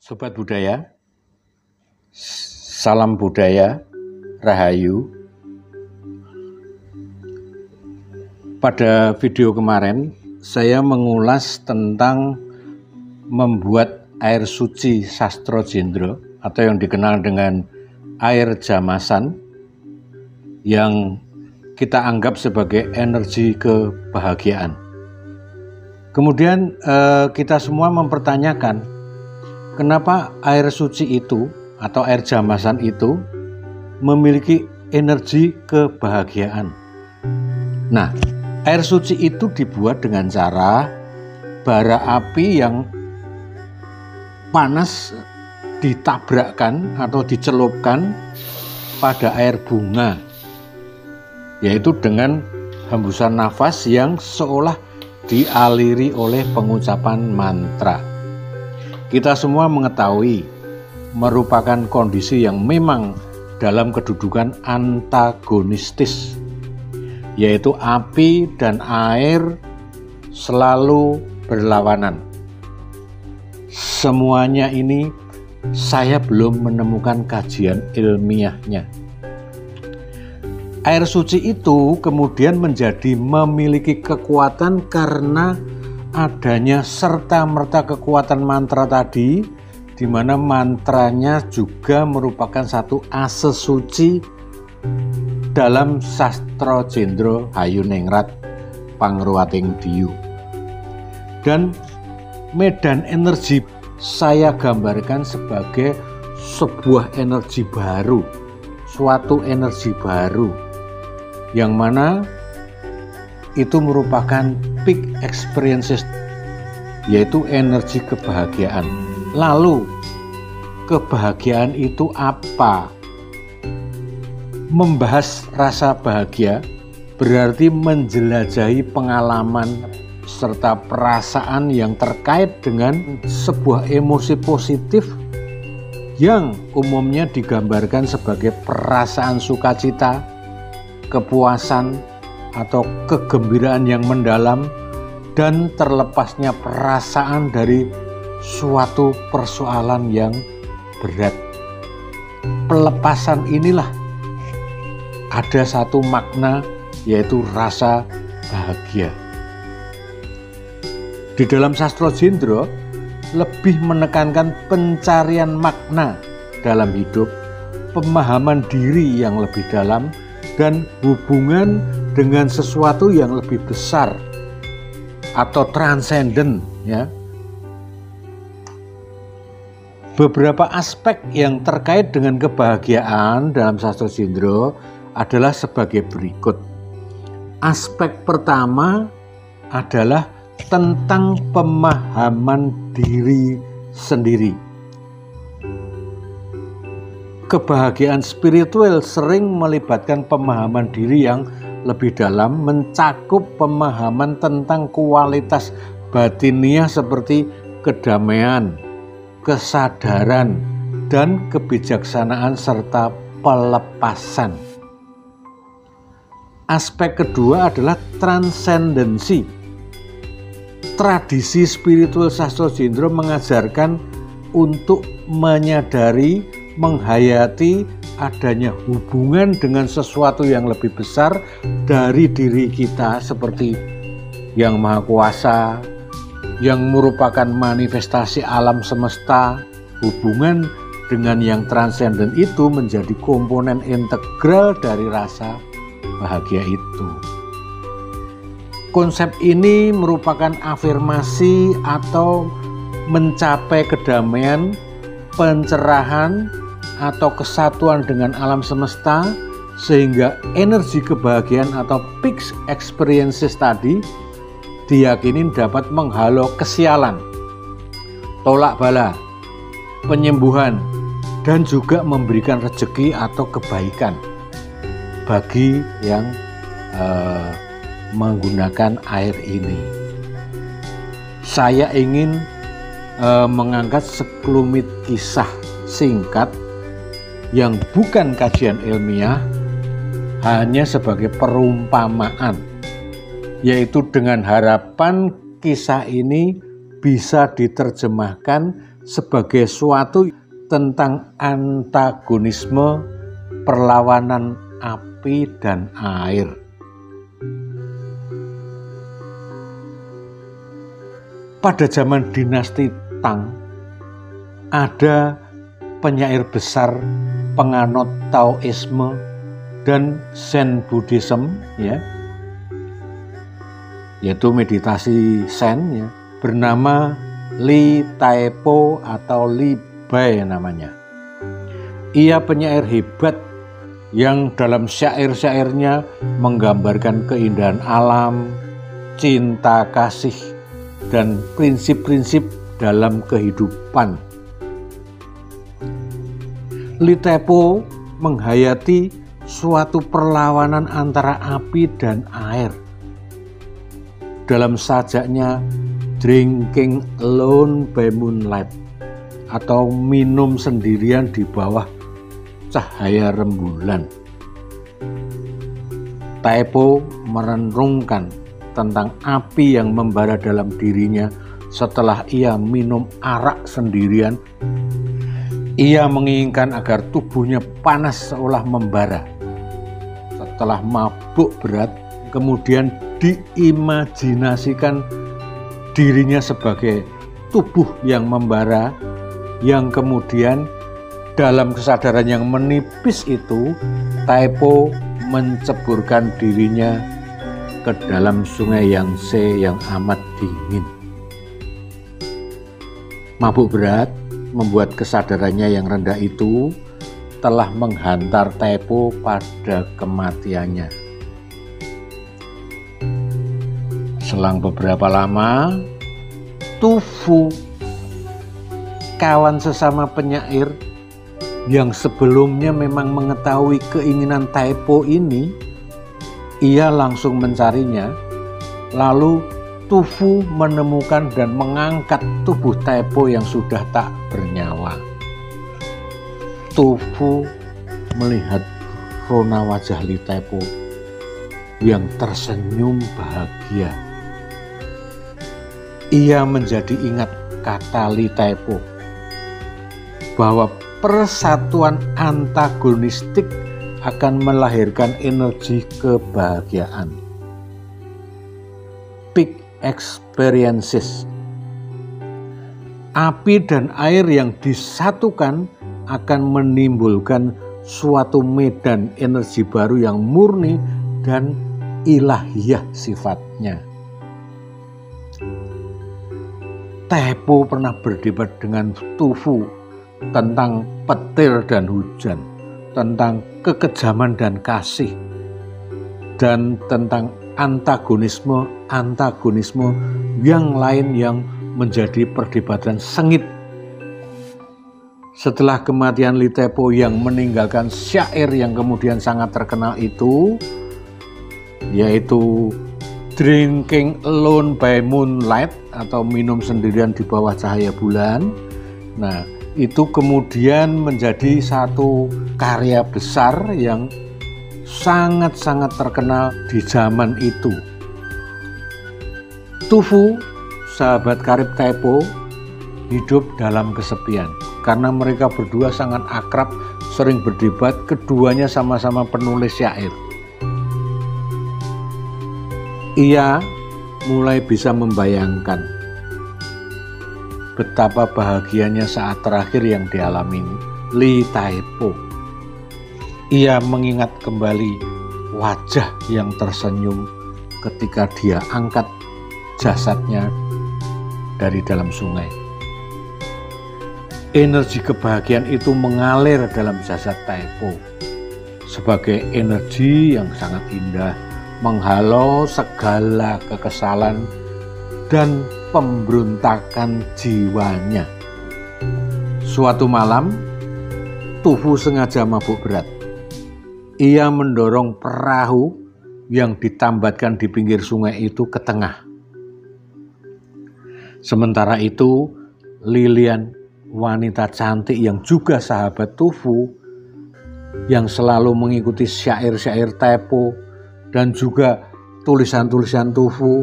Sobat Budaya, salam budaya, rahayu. Pada video kemarin, saya mengulas tentang membuat air suci Sastro Jendro atau yang dikenal dengan air jamasan yang kita anggap sebagai energi kebahagiaan. Kemudian kita semua mempertanyakan, kenapa air suci itu atau air jamasan itu memiliki energi kebahagiaan? Nah, air suci itu dibuat dengan cara bara api yang panas ditabrakkan atau dicelupkan pada air bunga, yaitu dengan hembusan nafas yang seolah dialiri oleh pengucapan mantra. Kita semua mengetahui merupakan kondisi yang memang dalam kedudukan antagonistis, yaitu api dan air selalu berlawanan. Semuanya ini saya belum menemukan kajian ilmiahnya. Air suci itu kemudian menjadi memiliki kekuatan karena adanya serta-merta kekuatan mantra tadi, di mana mantranya juga merupakan satu ase suci dalam Sastro Jendro Hayuningrat Pangruwating Diyu. Dan medan energi saya gambarkan sebagai sebuah energi baru, suatu energi baru, yang mana itu merupakan peak experiences, yaitu energi kebahagiaan. Lalu kebahagiaan itu apa? Membahas rasa bahagia berarti menjelajahi pengalaman serta perasaan yang terkait dengan sebuah emosi positif yang umumnya digambarkan sebagai perasaan sukacita, kepuasan, atau kegembiraan yang mendalam, dan terlepasnya perasaan dari suatu persoalan yang berat. Pelepasan inilah ada satu makna, yaitu rasa bahagia. Di dalam Sastro Jendro lebih menekankan pencarian makna dalam hidup, pemahaman diri yang lebih dalam, dan hubungan dengan sesuatu yang lebih besar atau transenden, ya. Beberapa aspek yang terkait dengan kebahagiaan dalam Sastro Jendro adalah sebagai berikut. Aspek pertama adalah tentang pemahaman diri sendiri. Kebahagiaan spiritual sering melibatkan pemahaman diri yang lebih dalam, mencakup pemahaman tentang kualitas batiniah seperti kedamaian, kesadaran, dan kebijaksanaan serta pelepasan. Aspek kedua adalah transendensi. Tradisi spiritual Sastro Jendro mengajarkan untuk menyadari, menghayati adanya hubungan dengan sesuatu yang lebih besar dari diri kita, seperti Yang Maha Kuasa, yang merupakan manifestasi alam semesta. Hubungan dengan yang transenden itu menjadi komponen integral dari rasa bahagia itu. Konsep ini merupakan afirmasi atau mencapai kedamaian, pencerahan, atau kesatuan dengan alam semesta, sehingga energi kebahagiaan atau peak experiences tadi diyakini dapat menghalau kesialan, tolak bala, penyembuhan, dan juga memberikan rezeki atau kebaikan bagi yang menggunakan air ini. Saya ingin mengangkat sekelumit kisah singkat yang bukan kajian ilmiah, hanya sebagai perumpamaan, yaitu dengan harapan kisah ini bisa diterjemahkan sebagai suatu tentang antagonisme perlawanan api dan air. Pada zaman dinasti Tang, ada penyair besar penganut Taoisme dan Zen Buddhism, yaitu meditasi Zen, bernama Li Taipo atau Li Bai namanya. Ia penyair hebat yang dalam syair-syairnya menggambarkan keindahan alam, cinta kasih, dan prinsip-prinsip dalam kehidupan. Li Taipo menghayati suatu perlawanan antara api dan air. Dalam sajaknya Drinking Alone by Moonlight atau minum sendirian di bawah cahaya rembulan, Taipo merenungkan tentang api yang membara dalam dirinya setelah ia minum arak sendirian. Ia menginginkan agar tubuhnya panas seolah membara. Setelah mabuk berat, kemudian diimajinasikan dirinya sebagai tubuh yang membara, yang kemudian dalam kesadaran yang menipis itu, Taipo menceburkan dirinya ke dalam sungai Yangtze yang amat dingin. Mabuk berat membuat kesadarannya yang rendah itu telah menghantar Taipo pada kematiannya. Selang beberapa lama, Tu Fu, kawan sesama penyair yang sebelumnya memang mengetahui keinginan Taipo ini, ia langsung mencarinya. Lalu Tu Fu menemukan dan mengangkat tubuh Taipo yang sudah tak bernyawa. Tu Fu melihat rona wajah Li Taipo yang tersenyum bahagia. Ia menjadi ingat kata Li Taipo bahwa persatuan antagonistik akan melahirkan energi kebahagiaan. Peak experiences. Api dan air yang disatukan akan menimbulkan suatu medan energi baru yang murni dan ilahiyah sifatnya. Taipo pernah berdebat dengan Tu Fu tentang petir dan hujan, tentang kekejaman dan kasih, dan tentang antagonisme yang lain yang menjadi perdebatan sengit. Setelah kematian Li Taipo yang meninggalkan syair yang kemudian sangat terkenal itu, yaitu Drinking Alone by Moonlight atau minum sendirian di bawah cahaya bulan. Nah, itu kemudian menjadi satu karya besar yang sangat-sangat terkenal di zaman itu. Tu Fu, sahabat karib Taipo, hidup dalam kesepian karena mereka berdua sangat akrab, sering berdebat. Keduanya sama-sama penulis syair. Ia mulai bisa membayangkan betapa bahagianya saat terakhir yang dialami Li Taipo. Ia mengingat kembali wajah yang tersenyum ketika dia angkat jasadnya dari dalam sungai. Energi kebahagiaan itu mengalir dalam jasad Taipo sebagai energi yang sangat indah, menghalau segala kekesalan dan pemberontakan jiwanya. Suatu malam, Tu Fu sengaja mabuk berat. Ia mendorong perahu yang ditambatkan di pinggir sungai itu ke tengah. Sementara itu, Lilian, wanita cantik yang juga sahabat Tu Fu, yang selalu mengikuti syair-syair Taipo dan juga tulisan-tulisan Tu Fu,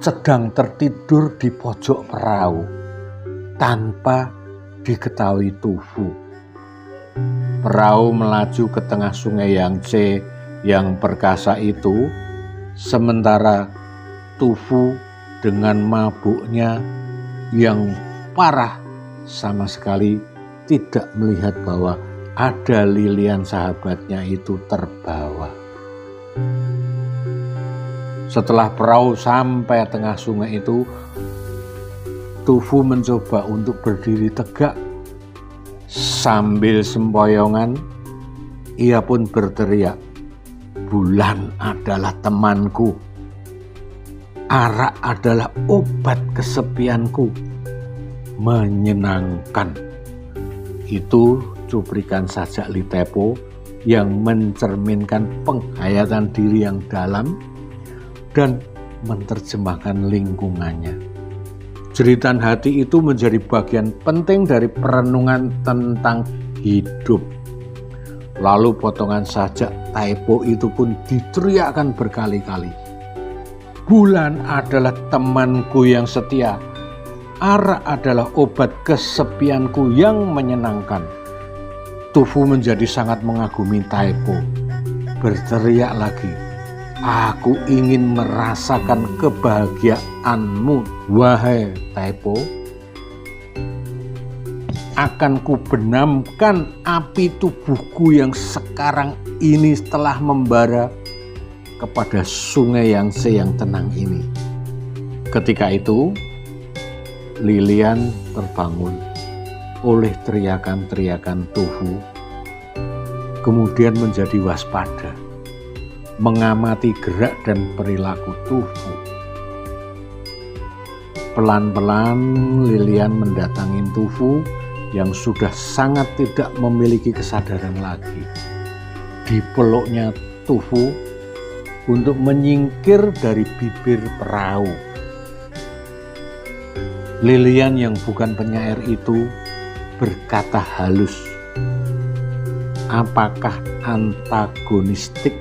sedang tertidur di pojok perahu. tanpa diketahui Tufu. Perahu melaju ke tengah sungai Yangtze yang perkasa itu, sementara Tufu dengan mabuknya yang parah sama sekali tidak melihat bahwa ada Lilian sahabatnya itu terbawa. Setelah perahu sampai tengah sungai itu, Tufu mencoba untuk berdiri tegak. Sambil sempoyongan, ia pun berteriak, "Bulan adalah temanku. Arak adalah obat kesepianku. Menyenangkan." Itu cuplikan sajak Li Taipo yang mencerminkan penghayatan diri yang dalam dan menerjemahkan lingkungannya. Jeritan hati itu menjadi bagian penting dari perenungan tentang hidup. Lalu potongan sajak Taipo itu pun diteriakkan berkali-kali. "Bulan adalah temanku yang setia. Arak adalah obat kesepianku yang menyenangkan." Tufu menjadi sangat mengagumi Taipo. Berteriak lagi, "Aku ingin merasakan kebahagiaanmu, wahai Taipo. Akan kubenamkan api tubuhku yang sekarang ini setelah membara kepada sungai Yangtze yang tenang ini." Ketika itu, Lilian terbangun oleh teriakan-teriakan Tufu, kemudian menjadi waspada, mengamati gerak dan perilaku Tufu. Pelan-pelan Lilian mendatangi Tufu yang sudah sangat tidak memiliki kesadaran lagi. Dipeluknya Tufu untuk menyingkir dari bibir perahu. Lilian yang bukan penyair itu berkata halus, "Apakah antagonistik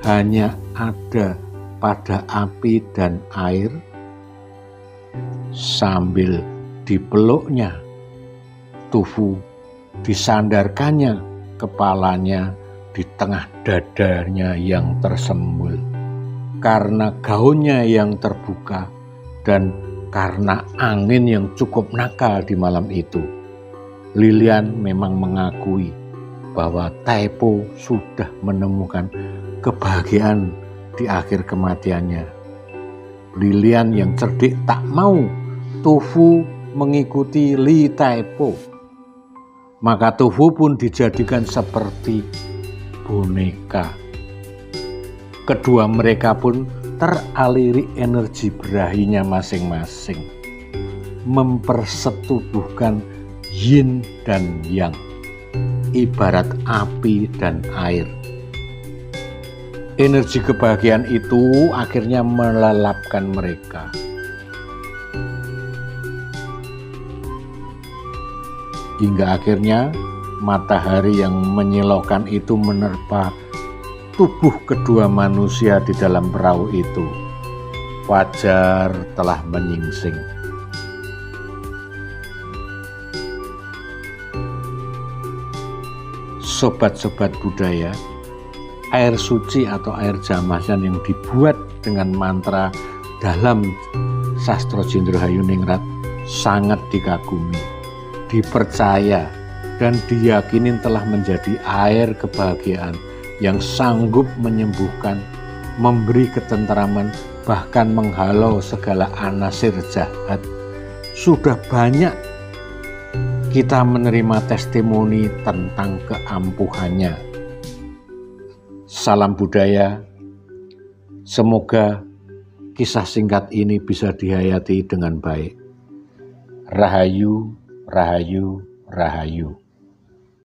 hanya ada pada api dan air?" Sambil dipeluknya Tufu, disandarkannya kepalanya di tengah dadanya yang tersembul. Karena gaunnya yang terbuka dan karena angin yang cukup nakal di malam itu, Lilian memang mengakui bahwa Taipo sudah menemukan kebahagiaan di akhir kematiannya. Lilian yang cerdik tak mau Tufu mengikuti Li Taipo. Maka Tufu pun dijadikan seperti boneka. Kedua mereka pun teraliri energi berahinya masing-masing, mempersetubuhkan yin dan yang, ibarat api dan air. Energi kebahagiaan itu akhirnya melelapkan mereka. Hingga akhirnya matahari yang menyilaukan itu menerpa tubuh kedua manusia di dalam perahu itu. Fajar telah menyingsing. Sobat-sobat budaya, air suci atau air jamasan yang dibuat dengan mantra dalam sastra Jendrohayuningrat sangat dikagumi, dipercaya dan diyakini telah menjadi air kebahagiaan yang sanggup menyembuhkan, memberi ketentraman, bahkan menghalau segala anasir jahat. Sudah banyak kita menerima testimoni tentang keampuhannya. Salam budaya, semoga kisah singkat ini bisa dihayati dengan baik. Rahayu, rahayu, rahayu.